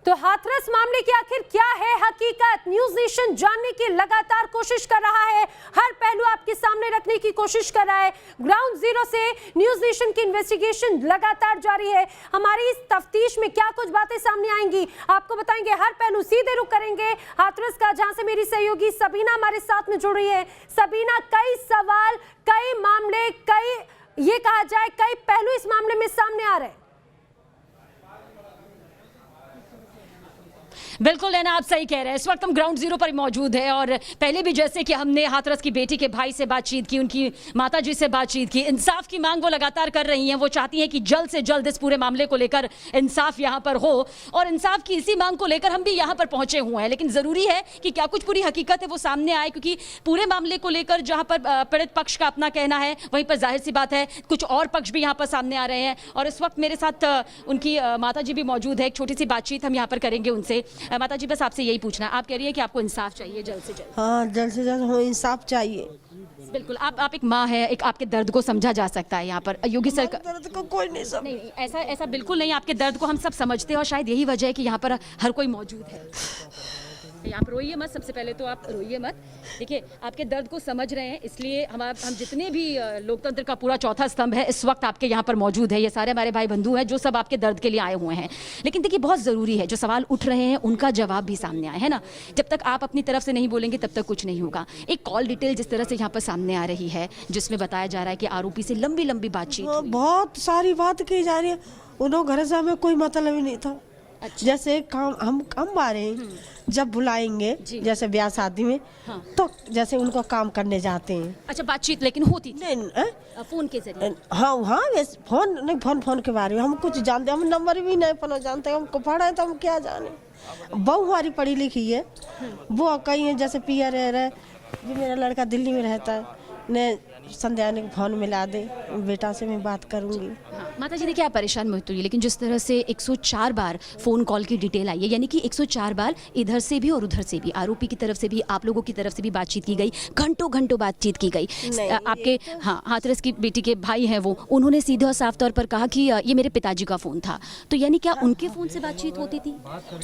तो हाथरस मामले की आखिर क्या है हकीकत, न्यूज नेशन जानने की लगातार कोशिश कर रहा है, हर पहलू आपके सामने रखने की कोशिश कर रहा है। ग्राउंड जीरो से न्यूज नेशन की इन्वेस्टिगेशन लगातार जारी है। हमारी इस तफ्तीश में क्या कुछ बातें सामने आएंगी आपको बताएंगे, हर पहलू सीधे रुख करेंगे हाथरस का, जहां से मेरी सहयोगी सबीना हमारे साथ में जुड़ रही है। सबीना, कई सवाल, कई मामले, कई ये कहा जाए कई पहलू इस मामले में सामने आ रहे हैं। बिल्कुल लेना, आप सही कह रहे हैं। इस वक्त हम ग्राउंड जीरो पर मौजूद है और पहले भी जैसे कि हमने हाथरस की बेटी के भाई से बातचीत की, उनकी माताजी से बातचीत की, इंसाफ की मांग वो लगातार कर रही हैं। वो चाहती हैं कि जल्द से जल्द इस पूरे मामले को लेकर इंसाफ यहाँ पर हो और इंसाफ की इसी मांग को लेकर हम भी यहाँ पर पहुंचे हुए हैं। लेकिन ज़रूरी है कि क्या कुछ पूरी हकीकत है वो सामने आए, क्योंकि पूरे मामले को लेकर जहाँ पर पीड़ित पक्ष का अपना कहना है, वहीं पर जाहिर सी बात है कुछ और पक्ष भी यहाँ पर सामने आ रहे हैं। और इस वक्त मेरे साथ उनकी माताजी भी मौजूद है। एक छोटी सी बातचीत हम यहाँ पर करेंगे उनसे। माता जी, बस आपसे यही पूछना है, आप कह रही है कि आपको इंसाफ चाहिए जल्द से जल्द। हाँ, जल्द से जल्द हमें इंसाफ चाहिए। बिल्कुल, आप एक माँ है, एक आपके दर्द को समझा जा सकता है यहाँ पर। योगी सरकार दर्द को कोई नहीं समझ। नहीं, ऐसा बिल्कुल नहीं। आपके दर्द को हम सब समझते हैं और शायद यही वजह है कि यहाँ पर हर कोई मौजूद है। आप रोइए मत, सबसे पहले तो आप रोइए मत। देखिए, आपके दर्द को समझ रहे हैं, इसलिए हम जितने भी लोकतंत्र का पूरा चौथा स्तंभ है इस वक्त आपके यहाँ पर मौजूद है। ये सारे हमारे भाई बंधु हैं जो सब आपके दर्द के लिए आए हुए हैं। लेकिन देखिए, बहुत ज़रूरी है जो सवाल उठ रहे हैं उनका जवाब भी सामने आए, है ना। जब तक आप अपनी तरफ से नहीं बोलेंगे तब तक कुछ नहीं होगा। एक कॉल डिटेल जिस तरह से यहाँ पर सामने आ रही है, जिसमें बताया जा रहा है कि आरोपी से लंबी लंबी बातचीत हुई। बहुत सारी बात की जा रही है। उन्होंने घर से हमें कोई मतलब ही नहीं था। अच्छा। जैसे काम हम बारे जब बुलाएंगे जैसे ब्याह शादी में, हाँ। तो जैसे उनको काम करने जाते हैं। अच्छा, बातचीत लेकिन होती थी? नहीं, फोन के जरिए। हाँ, फोन नहीं, फोन के बारे में हम कुछ जानते, हम नंबर भी नहीं पता जानते, हमको पढ़ा है तो हम क्या जाने। बहू हमारी पढ़ी लिखी है, वो कहीं है जैसे पिया रह रहा है। जो मेरा लड़का दिल्ली में रहता है, ने संध्या ने फोन मिला दे, बेटा से मैं बात करूंगी। हाँ, माता जी देखिए, आप परेशान मत होइए, लेकिन जिस तरह से 104 बार फ़ोन कॉल की डिटेल आई है, यानी कि 104 बार इधर से भी और उधर से भी, आरोपी की तरफ से भी, आप लोगों की तरफ से भी बातचीत की गई, घंटों घंटों बातचीत की गई। आपके हाँ हाथरस की बेटी के भाई हैं वो, उन्होंने सीधे और साफ तौर पर कहा कि ये मेरे पिताजी का फ़ोन था। तो यानी क्या उनके फ़ोन से बातचीत होती थी?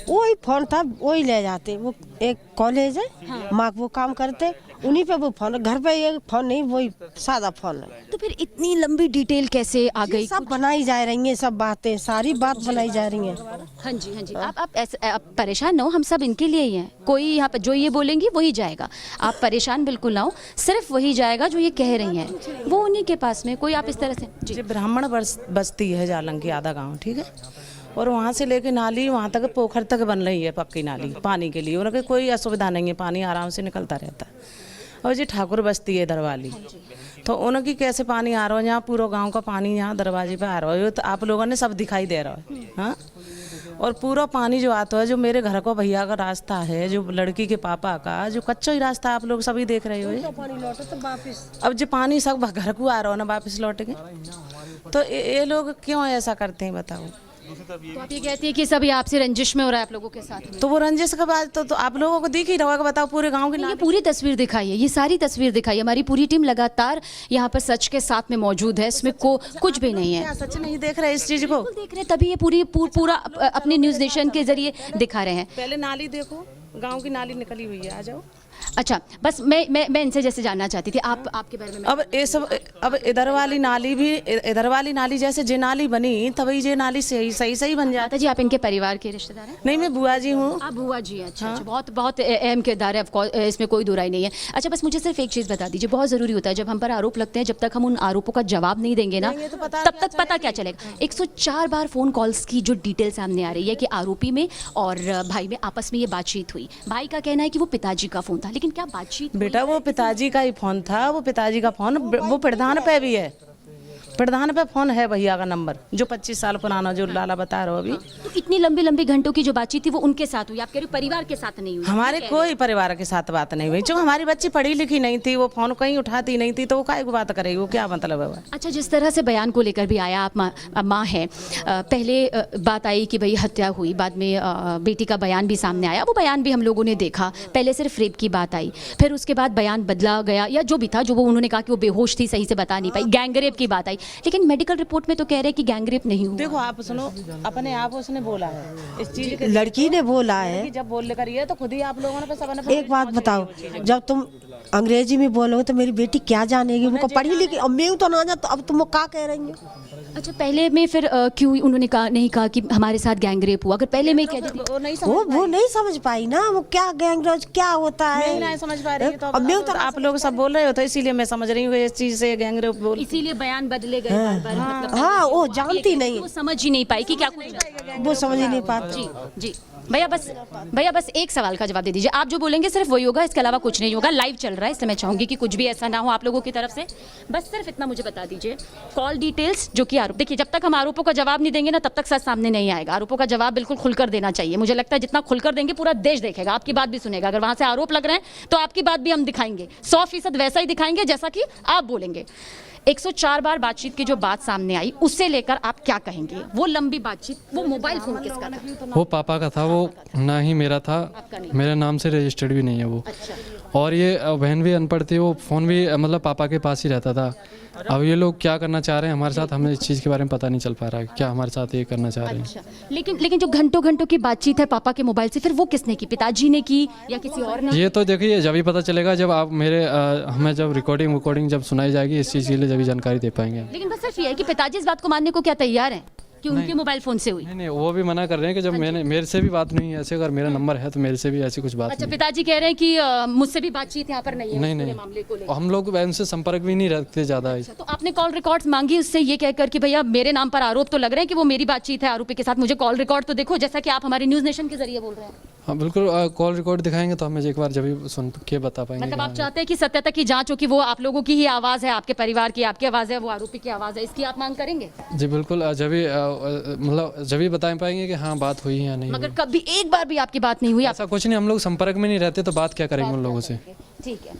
वही फ़ोन था, वही ले जाते। वो एक कॉलेज है, हाँ। माँ वो काम करते, उन्हीं पे वो फोन, घर पे ये फोन नहीं, वही सादा फोन है। तो फिर इतनी लंबी डिटेल कैसे आ गई? सब बनाई जा रही हैं, सब बातें, सारी बात बनाई जा रही हैं। हाँ जी, हाँ जी। आप परेशान ना हो, हम सब इनके लिए ही हैं। कोई यहाँ पर जो ये बोलेंगी वही जाएगा। आप परेशान बिल्कुल ना हो, सिर्फ वही जाएगा जो ये कह रही हैं, वो उन्हीं के पास में। कोई आप इस तरह से जी, ब्राह्मण बस्ती है जालंग की आधा गाँव, ठीक है। और वहाँ से लेके नाली वहाँ तक पोखर तक बन रही है, पक्की नाली पानी के लिए। उनकी कोई असुविधा नहीं है, पानी आराम से निकलता रहता है। और जी ठाकुर बस्ती है दरवाली, तो उनकी कैसे पानी आ रहा है, यहाँ पूरा गांव का पानी यहाँ दरवाजे पे आ रहा है, तो आप लोगों ने सब दिखाई दे रहा है। हाँ, और पूरा पानी जो आता है, जो मेरे घर को भैया का रास्ता है, जो लड़की के पापा का जो कच्चा ही रास्ता है, आप लोग सभी देख रहे हो। अब जो पानी सब घर को आ रहा है ना, वापस लौट के, तो ये लोग क्यों ऐसा करते हैं बताओ। तो आप ये कहती है कि सब आपसे रंजिश में हो रहा है आप लोगों के साथ? तो वो रंजिश के बाद तो आप लोगों को दिख ही रहा होगा, बताओ पूरे गांव की। ये पूरी तस्वीर दिखाई है, ये सारी तस्वीर दिखाई है। हमारी पूरी टीम लगातार यहाँ पर सच के साथ में मौजूद है, इसमें कुछ भी नहीं है। सच नहीं देख रहे इस चीज को? देख रहे, तभी ये पूरा अपने न्यूज नेशन के जरिए दिखा रहे हैं। पहले नाली देखो, गाँव की नाली निकली हुई है, आ जाओ। अच्छा, बस मैं इनसे जैसे जानना चाहती थी आपके बारे में। अब ये सब, अब इधर वाली नाली जैसे जे नाली बनी, तभी ये नाली सही बन जाता। जी, आप इनके परिवार के रिश्तेदार हैं? नहीं, मैं बुआ जी हूँ। आप बुआ जी हैं? अच्छा, हाँ। बहुत अहम किरदार है, इसमें कोई दो राय नहीं है। अच्छा, बस मुझे सिर्फ एक चीज़ बता दीजिए, बहुत ज़रूरी होता है जब हम पर आरोप लगते हैं, जब तक हम उन आरोपों का जवाब नहीं देंगे ना, तब तक पता क्या चलेगा। 104 बार फ़ोन कॉल्स की जो डिटेल सामने आ रही है कि आरोपी में और भाई में आपस में ये बातचीत हुई। भाई का कहना है कि वो पिताजी का फ़ोन था, लेकिन क्या बातचीत? बेटा, वो पिताजी का ही फोन था, वो पिताजी का फोन, वो प्रधान पे भी है, प्रधान पे फोन है भैया का नंबर, जो 25 साल पुराना, जो लाला बता रहा हो अभी। तो इतनी लंबी घंटों की जो बातचीत थी वो उनके साथ हुई, आप कह रहे हो परिवार के साथ नहीं हुई? हमारे कोई परिवार के साथ बात नहीं हुई, जो हमारी बच्ची पढ़ी लिखी नहीं थी, वो फोन कहीं उठाती नहीं थी, तो वो काहे को बात करेगी, वो क्या मतलब है? अच्छा, जिस तरह से बयान को लेकर भी आया, आप माँ है, पहले बात आई कि भाई हत्या हुई, बाद में बेटी का बयान भी सामने आया, वो बयान भी हम लोगों ने देखा। पहले सिर्फ रेप की बात आई, फिर उसके बाद बयान बदला गया, या जो भी था, जो वो उन्होंने कहा कि वो बेहोश थी, सही से बता नहीं पाई, गैंगरेप की बात आई। लेकिन मेडिकल रिपोर्ट में तो कह रहे हैं कि गैंगरेप नहीं हुआ। देखो आप सुनो, अपने आप उसने बोला है इस चीज के, लड़की ने बोला है। कि जब बोल कर ये तो खुद ही आप लोगों ने सबने एक बात बताओ, जब तुम अंग्रेजी में बोलोगे तो मेरी बेटी क्या जानेगी? उनको पढ़ी लिखी, अब मैं तो ना जा, तो अब तुम क्या कह रही हो? अच्छा, पहले में फिर क्यों उन्होंने कहा नहीं कहा कि हमारे साथ गैंगरेप हुआ? अगर पहले में कह देती वो नहीं वो नहीं समझ पाई ना, वो क्या गैंगरेप क्या होता है नहीं समझ पा रही है। तो अब मैं तो आप लोग सब बोल रहे हो तो इसीलिए मैं समझ रही हूँ इस चीज से गैंगरेप बोल, इसीलिए बयान बदले गए बार-बार, मतलब हाँ, वो जानती नहीं, वो समझ ही नहीं पाई कि क्या कुछ। वो समझ ही नहीं पाती। जी जी भैया बस एक सवाल का जवाब दे दीजिए। आप जो बोलेंगे सिर्फ वही होगा, इसके अलावा कुछ नहीं होगा। लाइव चल रहा है, इसलिए मैं चाहूंगी कि कुछ भी ऐसा ना हो आप लोगों की तरफ से। बस सिर्फ इतना मुझे बता दीजिए, कॉल डिटेल्स जो कि आरोप, देखिए जब तक हम आरोपों का जवाब नहीं देंगे ना तब तक सच सामने नहीं आएगा। आरोपों का जवाब बिल्कुल खुलकर देना चाहिए। मुझे लगता है जितना खुलकर देंगे पूरा देश देखेगा, आपकी बात भी सुनेगा। अगर वहां से आरोप लग रहे हैं तो आपकी बात भी हम दिखाएंगे, 100% वैसा ही दिखाएंगे जैसा कि आप बोलेंगे। 104 बार बातचीत की जो बात सामने आई उससे लेकर आप क्या कहेंगे? वो लंबी बातचीत, वो मोबाइल फोन किसका था? वो पापा का था, वो ना ही मेरा था, मेरे नाम से रजिस्टर्ड भी नहीं है वो। और ये बहन भी अनपढ़ थी, वो फ़ोन भी मतलब पापा के पास ही रहता था। अब ये लोग क्या करना चाह रहे हैं हमारे साथ, हमें इस चीज़ के बारे में पता नहीं चल पा रहा है क्या हमारे साथ ये करना चाह रहे हैं। लेकिन जो घंटों घंटों की बातचीत है पापा के मोबाइल से, फिर वो किसने की? पिताजी ने की या किसी और ने? ये तो देखिए जब ही पता चलेगा, जब आप हमें जब रिकॉर्डिंग जब सुनाई जाएगी इस चीज़ के लिए, जब ही जानकारी दे पाएंगे। लेकिन बस सिर्फ ये है कि पिताजी इस बात को मानने को क्या तैयार हैं कि उनके मोबाइल फोन से हुई? नहीं, वो भी मना कर रहे हैं कि जब मेरे से भी बात नहीं है ऐसे, अगर मेरा नंबर है तो मेरे से भी ऐसी कुछ बात अच्छा, नहीं। पिताजी कह रहे हैं कि मुझसे भी बातचीत यहाँ पर नहीं है नहीं मामले को लेकर। हम लोग उनसे संपर्क भी नहीं रखते ज़्यादा। तो आपने कॉल रिकॉर्ड्स मांगी उससे ये कहकर कि भैया मेरे नाम पर आरोप तो लग रहे हैं कि वो मेरी बातचीत है आरोपी के साथ, मुझे कॉल रिकॉर्ड तो देखो, जैसा कि आप हमारे न्यूज़ नेशन के जरिए बोल रहे हैं। हाँ बिल्कुल, कॉल रिकॉर्ड दिखाएंगे तो हमें एक बार जब भी सुन के बता पाएंगे। मतलब आप चाहते हैं कि सत्यता की जांच हो कि वो आप लोगों की ही आवाज़ है, आपके परिवार की आपकी आवाज़ है, वो आरोपी की आवाज़ है, इसकी आप मांग करेंगे? जी बिल्कुल, जब भी बता पाएंगे कि हाँ बात हुई है या नहीं। मगर कभी एक बार भी आपकी बात नहीं हुई? ऐसा कुछ नहीं, हम लोग संपर्क में नहीं रहते तो बात क्या करेंगे उन लोगों से। ठीक है,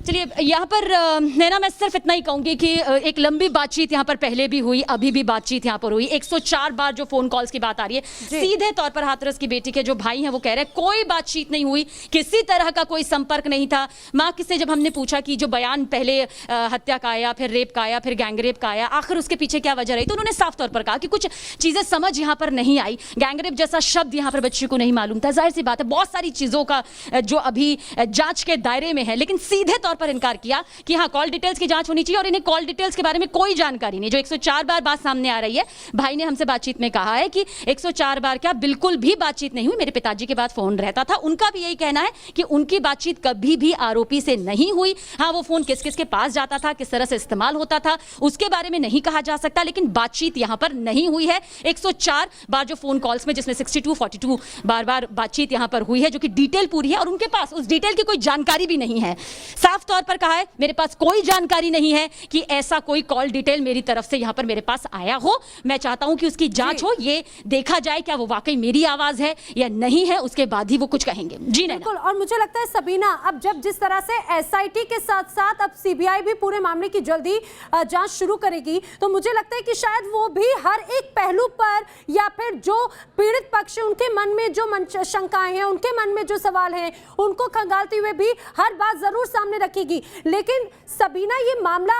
चलिए यहाँ पर नैना मैं सिर्फ इतना ही कहूँगी कि एक लंबी बातचीत यहाँ पर पहले भी हुई, अभी भी बातचीत यहाँ पर हुई। 104 बार जो फोन कॉल्स की बात आ रही है, सीधे तौर पर हाथरस की बेटी के जो भाई हैं वो कह रहे हैं कोई बातचीत नहीं हुई, किसी तरह का कोई संपर्क नहीं था। माँ किससे जब हमने पूछा कि जो बयान पहले हत्या का आया, फिर रेप का आया, फिर गैंगरेप का आया, आखिर उसके पीछे क्या वजह रही, तो उन्होंने साफ तौर पर कहा कि कुछ चीज़ें समझ यहाँ पर नहीं आई। गैंगरेप जैसा शब्द यहाँ पर बच्ची को नहीं मालूम था। जाहिर सी बात है बहुत सारी चीज़ों का जो अभी जाँच के दायरे में है, लेकिन सीधे तौर पर इनकार किया कि हाँ कॉल डिटेल्स की जांच होनी चाहिए और इन्हें कॉल डिटेल्स के बारे में कोई जानकारी नहीं। जो 104 बार बात सामने आ रही है, भाई ने हमसे बातचीत में कहा है कि 104 बार क्या, बिल्कुल भी बातचीत नहीं हुई, मेरे पिताजी के पास फोन रहता था। उनका भी यही कहना है कि उनकी बातचीत कभी भी आरोपी से नहीं हुई। हाँ वो फोन किस किस के पास जाता था, किस तरह से इस्तेमाल होता था, उसके बारे में नहीं कहा जा सकता, लेकिन बातचीत यहाँ पर नहीं हुई है। 104 बार जो फोन कॉल्स में, जिसमें 42 बार बातचीत यहाँ पर हुई है, जो कि डिटेल पूरी है और उनके पास उस डिटेल की कोई जानकारी भी नहीं है। साफ तौर पर कहा है मेरे पास कोई जानकारी नहीं है कि ऐसा कोई कॉल डिटेल मेरी तरफ से यहां पर मेरे पास आया हो। मैं चाहता हूं कि उसकी जांच हो, ये देखा जाए क्या वो वाकई मेरी आवाज है या नहीं है, उसके बाद ही वो कुछ कहेंगे। जी नहीं, बिल्कुल। और मुझे लगता है सबीना, अब जब जिस तरह से एसआईटी के साथ साथ अब सीबीआई भी पूरे मामले की जल्दी जांच शुरू करेगी, तो मुझे लगता है कि शायद वो भी हर एक पहलू पर या फिर जो पीड़ित पक्ष है उनके मन में जो शंकाएं हैं, उनके मन में जो सवाल हैं, उनको खंगालते हुए भी हर बात जरूर सामने रखेगी। लेकिन सबीना, ये मामला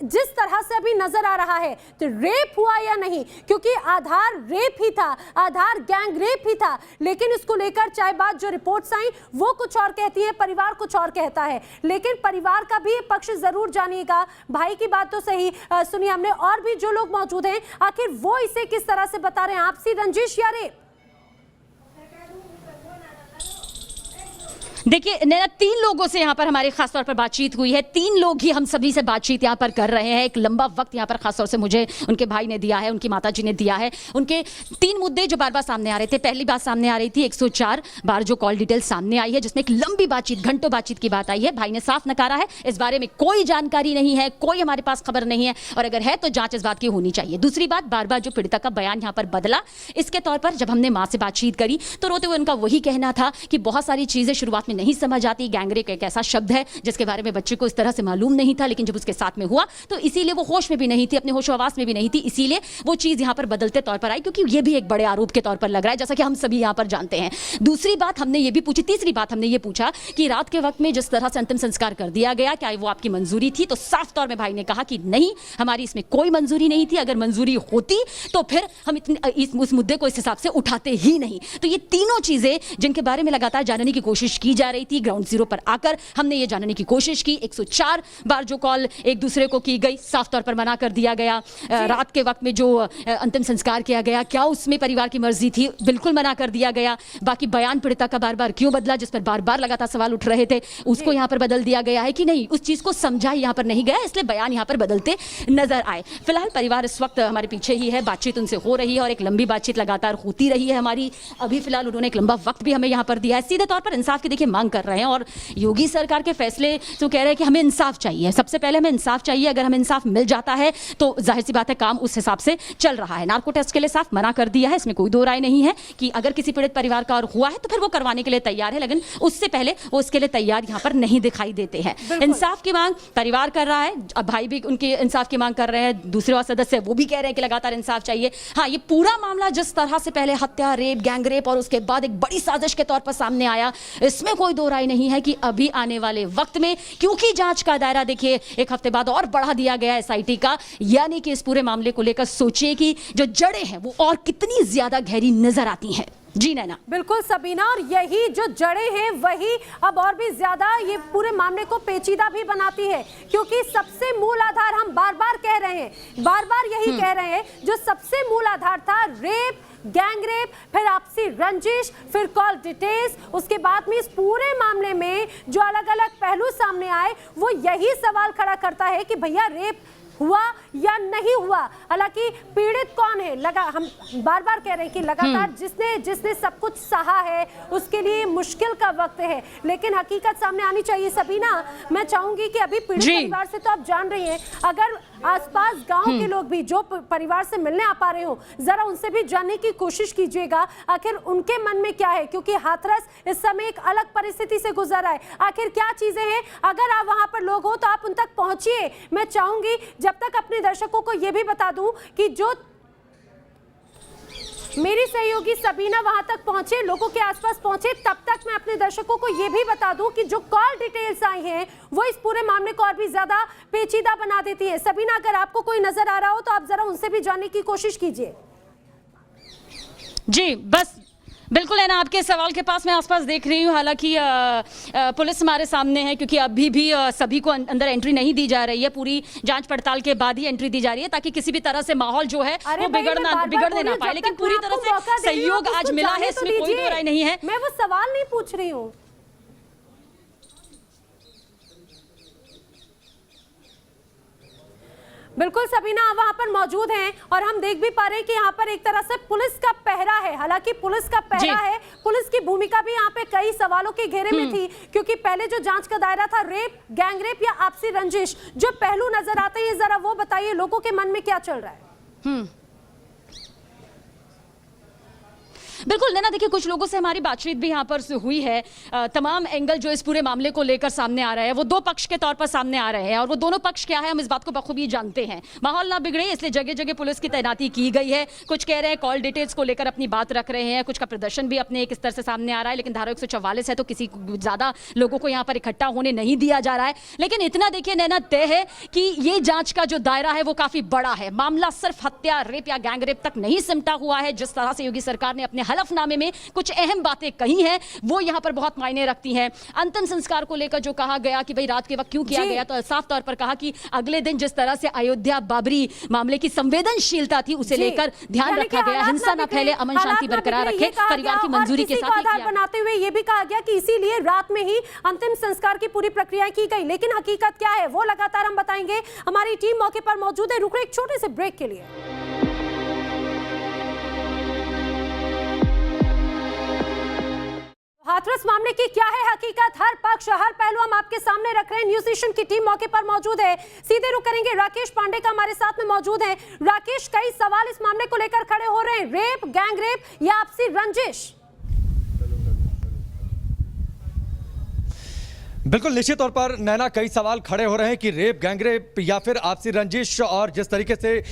जिस तरह से अभी नजर आ रहा है, तो रेप हुआ या नहीं, क्योंकि आधार रेप ही था, आधार गैंग रेप ही था, लेकिन इसको लेकर चाहे बात जो रिपोर्ट्स आई वो कुछ और कहती है, परिवार कुछ और कहता है। लेकिन परिवार का भी पक्ष जरूर जानिएगा। भाई की बात तो सही सुनी हमने, और भी जो लोग मौजूद हैं, आखिर वो इसे किस तरह से बता रहे हैं। आपसी रंजिश या रेप? देखिए नैना, 3 लोगों से यहाँ पर हमारे खासतौर पर बातचीत हुई है। 3 लोग ही हम सभी से बातचीत यहाँ पर कर रहे हैं। एक लंबा वक्त यहाँ पर खासतौर से मुझे उनके भाई ने दिया है, उनकी माताजी ने दिया है। उनके 3 मुद्दे जो बार बार सामने आ रहे थे। पहली बात सामने आ रही थी 104 बार जो कॉल डिटेल सामने आई है, जिसमें एक लंबी बातचीत, घंटों बातचीत की बात आई है। भाई ने साफ नकारा है, इस बारे में कोई जानकारी नहीं है, कोई हमारे पास खबर नहीं है, और अगर है तो जांच इस बात की होनी चाहिए। दूसरी बात, बार बार जो पीड़िता का बयान यहाँ पर बदला, इसके तौर पर जब हमने माँ से बातचीत करी तो रोते हुए उनका वही कहना था कि बहुत सारी चीजें शुरुआत में में नहीं समझ आती। गैंगरेप एक ऐसा शब्द है जिसके बारे में बच्चे को इस तरह से मालूम नहीं था, लेकिन जब उसके साथ में हुआ तो इसीलिए वो होश में भी नहीं थी, अपने होश आवास में भी नहीं थी, इसीलिए वो चीज यहाँ पर बदलते तौर पर आई, क्योंकि ये भी एक बड़े आरोप के तौर पर लग रहा है, जैसा कि हम सभी यहाँ पर जानते हैं। दूसरी बात हमने ये भी पूछी, तीसरी बात हमने ये पूछा कि रात के वक्त में जिस तरह से अंतिम संस्कार कर दिया गया, क्या वो आपकी मंजूरी थी? तो साफ तौर में भाई ने कहा कि नहीं, हमारी इसमें कोई मंजूरी नहीं थी। अगर मंजूरी होती तो फिर हम उस मुद्दे को इस हिसाब से उठाते ही नहीं। तो ये तीनों चीजें जिनके बारे में लगातार जानने की कोशिश की जा रही थी, ग्राउंड जीरो पर आकर हमने ये जानने की कोशिश की। 104 बार जो कॉल एक दूसरे को की गई, साफ तौर पर मना कर दिया गया। रात के वक्त में जो अंतिम संस्कार किया गया, क्या उसमें परिवार की मर्जी थी? बिल्कुल मना कर दिया गया। बाकी बयान पीड़िता का बार बार क्यों बदला, जिस पर बार बार लगातार सवाल उठ रहे थे, उसको यहाँ पर बदल दिया गया है कि नहीं, उस चीज को समझा यहाँ पर नहीं गया, इसलिए बयान यहाँ पर बदलते नजर आए। फिलहाल परिवार इस वक्त हमारे पीछे ही है, बातचीत उनसे हो रही है और एक लंबी बातचीत लगातार होती रही है हमारी। अभी फिलहाल उन्होंने एक लंबा वक्त भी हमें यहाँ पर दिया है, सीधे तौर पर इंसाफ की देखिए मांग कर रहे हैं। और योगी सरकार के फैसले तो कह रहे हैं कि हमें इंसाफ चाहिए, सबसे पहले हमें इंसाफ चाहिए। अगर हमें इंसाफ मिल जाता है तो जाहिर सी बात है काम उस हिसाब से चल रहा है। नार्को टेस्ट के लिए साफ मना कर दिया है, इसमें कोई दो राय नहीं है कि अगर किसी पीड़ित परिवार का और हुआ है तो फिर वो करवाने के लिए तैयार है, लेकिन उससे पहले वो इसके लिए तैयार यहाँ पर नहीं दिखाई देते हैं। इंसाफ की मांग परिवार कर रहा है, अब भाई भी उनकी इंसाफ की मांग कर रहे हैं, दूसरे और सदस्य वो भी कह रहे हैं कि लगातार इंसाफ चाहिए। हाँ, ये पूरा मामला जिस तरह से पहले हत्या, रेप, गैंगरेप और उसके बाद एक बड़ी साजिश के तौर पर सामने आया, इसमें कोई दो राय नहीं है कि अभी आने वाले वक्त में, क्योंकि जांच का दायरा देखिए एक हफ्ते बाद और बढ़ा दिया गया एसआईटी का, यानी कि इस पूरे मामले को लेकर सोचिए कि जो जड़ें हैं वो और कितनी ज्यादा गहरी नजर आती हैं। जी नैना। बिल्कुल सबीना, और यही जो जड़ें हैं वही अब और भी ज्यादा ये पूरे मामले को पेचीदा भी बनाती है, क्योंकि सबसे मूल आधार हम बार बार कह रहे हैं, बार बार यही कह रहे हैं, जो सबसे मूल आधार था रेप, गैंगरेप, फिर आपसी रंजिश, फिर कॉल डिटेल्स, उसके बाद में इस पूरे मामले में जो अलग अलग पहलू सामने आए वो यही सवाल खड़ा करता है कि भैया रेप हुआ या नहीं हुआ। हालांकि पीड़ित कौन है, हम बार बार कह रहे हैं कि लगातार जिसने सब कुछ सहा है उसके लिए मुश्किल का वक्त है, लेकिन हकीकत सामने आनी चाहिए। सबीना, मैं चाहूंगी कि अभी पीड़ित परिवार से तो आप जान रही हैं, अगर आसपास गांव के लोग भी जो परिवार से मिलने आ पा रहे हो, जरा उनसे भी जानने की कोशिश कीजिएगा आखिर उनके मन में क्या है, क्योंकि हाथरस इस समय एक अलग परिस्थिति से गुजर रहा है। आखिर क्या चीजें हैं, अगर आप वहां पर लोग हो तो आप उन तक पहुंचिए। मैं चाहूंगी जब तक अपने दर्शकों को यह भी बता दूं कि जो मेरी सहयोगी सबीना वहां तक पहुंचे, लोगों के आसपास पहुंचे, तब तक मैं अपने दर्शकों को यह भी बता दूं कि जो कॉल डिटेल्स आई हैं वो इस पूरे मामले को और भी ज्यादा पेचीदा बना देती है। सबीना, अगर आपको कोई नजर आ रहा हो तो आप जरा उनसे भी जानने की कोशिश कीजिए। जी बस बिल्कुल है ना, आपके सवाल के पास मैं आसपास देख रही हूँ। हालांकि पुलिस हमारे सामने है, क्योंकि अभी भी सभी को अंदर एंट्री नहीं दी जा रही है, पूरी जांच पड़ताल के बाद ही एंट्री दी जा रही है, ताकि किसी भी तरह से माहौल जो है वो बिगड़ने ना पाए। लेकिन पूरी तरह से सहयोग आज मिला है, इसमें कोई दो राय नहीं है। मैं वो सवाल नहीं पूछ रही हूँ। बिल्कुल सबीना वहां पर मौजूद हैं और हम देख भी पा रहे हैं कि यहाँ पर एक तरह से पुलिस का पहरा है। हालांकि पुलिस का पहरा है, पुलिस की भूमिका भी यहाँ पे कई सवालों के घेरे में थी, क्योंकि पहले जो जांच का दायरा था रेप, गैंगरेप या आपसी रंजिश, जो पहलू नजर आते हैं जरा वो बताइए, लोगों के मन में क्या चल रहा है? बिल्कुल नैना, देखिए कुछ लोगों से हमारी बातचीत भी यहाँ पर हुई है। तमाम एंगल जो इस पूरे मामले को लेकर सामने आ रहे हैं वो दो पक्ष के तौर पर सामने आ रहे हैं, और वो दोनों पक्ष क्या है हम इस बात को बखूबी जानते हैं। माहौल ना बिगड़े इसलिए जगह जगह पुलिस की तैनाती की गई है। कुछ कह रहे हैं कॉल डिटेल्स को लेकर अपनी बात रख रहे हैं, कुछ का प्रदर्शन भी अपने एक स्तर से सामने आ रहा है, लेकिन धारा 144 है तो किसी ज्यादा लोगों को यहाँ पर इकट्ठा होने नहीं दिया जा रहा है। लेकिन इतना देखिए नैना तय है कि ये जांच का जो दायरा है वो काफी बड़ा है। मामला सिर्फ हत्या, रेप या गैंगरेप तक नहीं सिमटा हुआ है। जिस तरह से योगी सरकार ने अपने हलफनामे में कुछ अहम बातें कही हैं वो यहाँ पर बहुत मायने रखती हैं। अंतिम संस्कार को लेकर जो कहा गया कि भाई रात के वक्त क्यों किया गया, तो साफ तौर पर कहा कि अगले दिन जिस तरह से अयोध्या बाबरी मामले की संवेदनशीलता थी उसे लेकर ध्यान रखा गया, हिंसा न फैले, अमन शांति बरकरार रखे, परिवार की मंजूरी के साथ आधार बनाते हुए ये भी कहा गया कि इसीलिए रात में ही अंतिम संस्कार की पूरी प्रक्रिया की गई। लेकिन हकीकत क्या है वो लगातार हम बताएंगे। हमारी टीम मौके पर मौजूद है, रुक रहे एक छोटे से ब्रेक के लिए। हाथरस मामले की क्या है हकीकत, हर पक्ष हर पहलू हम आपके सामने रख रहे हैं। न्यूज नेशन की टीम मौके पर मौजूद है, सीधे रुक करेंगे। राकेश पांडे का हमारे साथ में मौजूद है। राकेश, कई सवाल इस मामले को लेकर खड़े हो रहे हैं, रेप, गैंगरेप या आपसी रंजिश? बिल्कुल निश्चित तौर पर नैना कई सवाल खड़े हो रहे हैं कि रेप, गैंगरेप या फिर आपसी रंजिश, और जिस तरीके से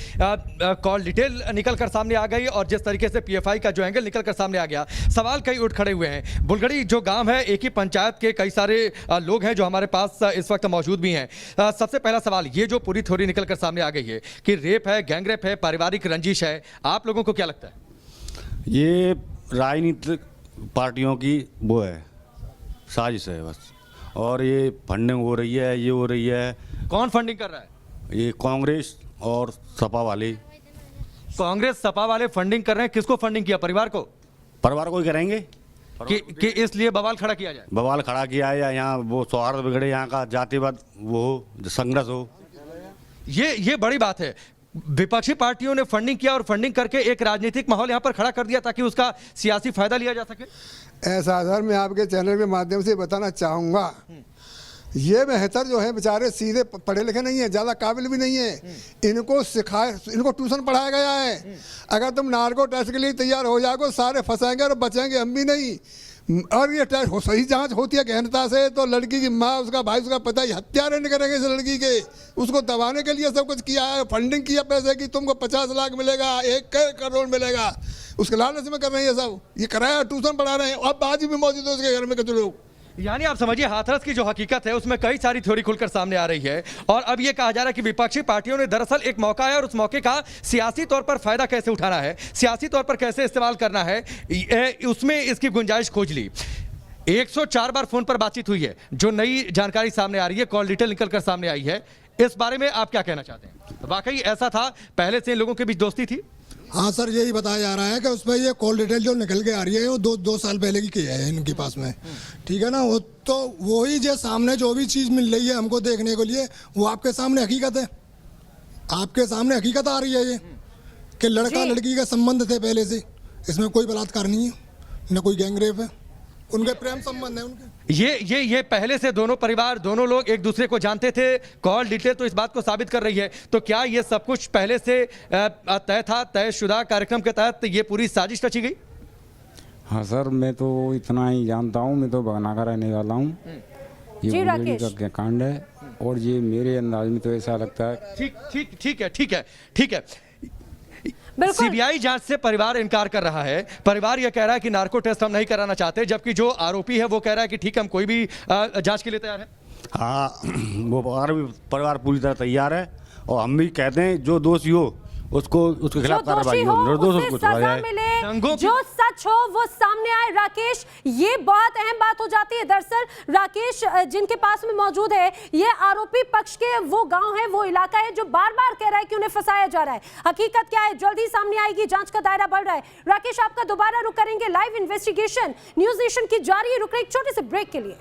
कॉल डिटेल निकल कर सामने आ गई और जिस तरीके से पीएफआई का जो एंगल निकल कर सामने आ गया, सवाल कई उठ खड़े हुए हैं। बुलगड़ी जो गांव है, एक ही पंचायत के कई सारे लोग हैं जो हमारे पास इस वक्त मौजूद भी हैं। सबसे पहला सवाल, ये जो पूरी थ्योरी निकल कर सामने आ गई है कि रेप है, गैंगरेप है, पारिवारिक रंजिश है, आप लोगों को क्या लगता है? ये राजनीतिक पार्टियों की वो है, साजिश है बस। और ये फंडिंग हो रही है, ये हो रही है। कौन फंडिंग कर रहा है? ये कांग्रेस और सपा वाले। कांग्रेस सपा वाले फंडिंग कर रहे हैं। किसको फंडिंग किया? परिवार को? परिवार को ही करेंगे कि इसलिए बवाल खड़ा किया जाए? बवाल खड़ा किया है या यहाँ वो सौहार्द बिगड़े, यहाँ का जातिवाद वो हो, संघर्ष हो। ये बड़ी बात है। विपक्षी पार्टियों ने फंडिंग किया और फंडिंग करके एक राजनीतिक माहौल यहाँ पर खड़ा कर दिया ताकि उसका सियासी फायदा लिया जा सके। ऐसा सर, मैं आपके चैनल के माध्यम से बताना चाहूँगा, ये बेहतर जो है बेचारे सीधे पढ़े लिखे नहीं है, ज़्यादा काबिल भी नहीं है, इनको ट्यूशन पढ़ाया गया है। अगर तुम नार्को टेस्ट के लिए तैयार हो जाओगे, सारे फंसेंगे और बचेंगे हम भी नहीं। और ये टेस्ट सही जांच होती है गहनता से, तो लड़की की माँ, उसका भाई, उसका पता ही हत्यारे नहीं करेंगे इस लड़की के। उसको दबाने के लिए सब कुछ किया है, फंडिंग किया पैसे की, तुमको 50 लाख मिलेगा, 1 करोड़ मिलेगा, उसके लालच में कर रहे हैं ये सब। ये कराया, ट्यूशन पढ़ा रहे हैं। अब आज भी मौजूद है उसके घर में कुछ लोग। यानी आप समझिए, हाथरस की जो हकीकत है उसमें कई सारी थ्योरी खुलकर सामने आ रही है और अब ये कहा जा रहा है कि विपक्षी पार्टियों ने दरअसल एक मौका है और उस मौके का सियासी तौर पर फायदा कैसे उठाना है, सियासी तौर पर कैसे इस्तेमाल करना है, उसमें इसकी गुंजाइश खोज ली। 104 बार फोन पर बातचीत हुई है, जो नई जानकारी सामने आ रही है, कॉल डिटेल निकल कर सामने आई है। इस बारे में आप क्या कहना चाहते हैं? वाकई ऐसा था, पहले से इन लोगों के बीच दोस्ती थी? हाँ सर, यही बताया जा रहा है कि उसमें ये कॉल डिटेल जो निकल के आ रही है वो दो साल पहले की है इनके पास में, ठीक है ना। वो तो वही जो सामने जो भी चीज़ मिल रही है हमको देखने के लिए, वो आपके सामने हकीकत है, आपके सामने हकीकत आ रही है ये कि लड़का लड़की का संबंध थे पहले से, इसमें कोई बलात्कार नहीं है, न कोई गैंगरेप है, उनके प्रेम संबंध है उनके। ये पहले से दोनों परिवार, दोनों लोग एक दूसरे को जानते थे। कॉल डिटेल तो इस बात को साबित कर रही है। तो क्या ये सब कुछ पहले से तय था, तयशुदा कार्यक्रम के तहत ये पूरी साजिश रची गई? हाँ सर, मैं तो इतना ही जानता हूँ, मैं तो बगना का रहने वाला हूँ। ये बुलगड़ी का कांड है और ये मेरे अंदाज में तो ऐसा लगता है। ठीक है। सीबीआई जांच से परिवार इनकार कर रहा है। परिवार यह कह रहा है कि नार्को टेस्ट हम नहीं कराना चाहते, जबकि जो आरोपी है वो कह रहा है कि ठीक, हम कोई भी जांच के लिए तैयार है। हाँ, वो परिवार पूरी तरह तैयार है और हम भी कहते हैं जो दोषी हो उसके खिलाफ कार्रवाई हो, निर्दोष को छोड़ा जाए, जो सच हो वो सामने आए। राकेश, ये बहुत अहम बात हो जाती है। दरअसल राकेश जिनके पास में मौजूद है, ये आरोपी पक्ष के वो गांव है, वो इलाका है जो बार बार कह रहा है कि उन्हें फंसाया जा रहा है। हकीकत क्या है, जल्दी सामने आएगी, जांच का दायरा बढ़ रहा है। राकेश, आपका दोबारा रुक करेंगे। लाइव इन्वेस्टिगेशन न्यूज़ नेशन की जारी है। रुक रहे एक छोटे से ब्रेक के लिए।